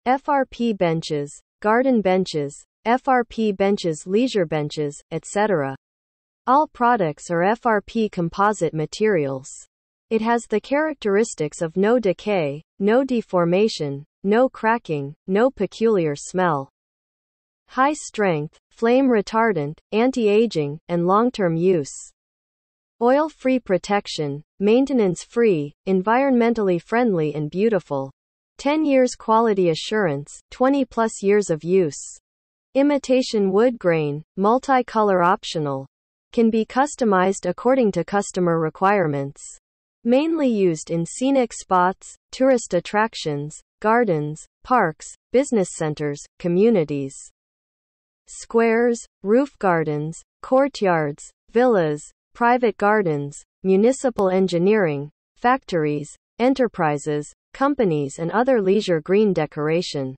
FRP benches, garden benches, FRP benches, leisure benches, etc. All products are FRP composite materials. It has the characteristics of no decay, no deformation, no cracking, no peculiar smell. High strength, flame retardant, anti-aging, and long-term use. Oil-free protection, maintenance-free, environmentally friendly and beautiful. 10 years quality assurance, 20+ years of use. Imitation wood grain, multicolor optional. Can be customized according to customer requirements. Mainly used in scenic spots, tourist attractions, gardens, parks, business centers, communities. Squares, roof gardens, courtyards, villas, private gardens, municipal engineering, factories, enterprises, companies and other leisure green decoration.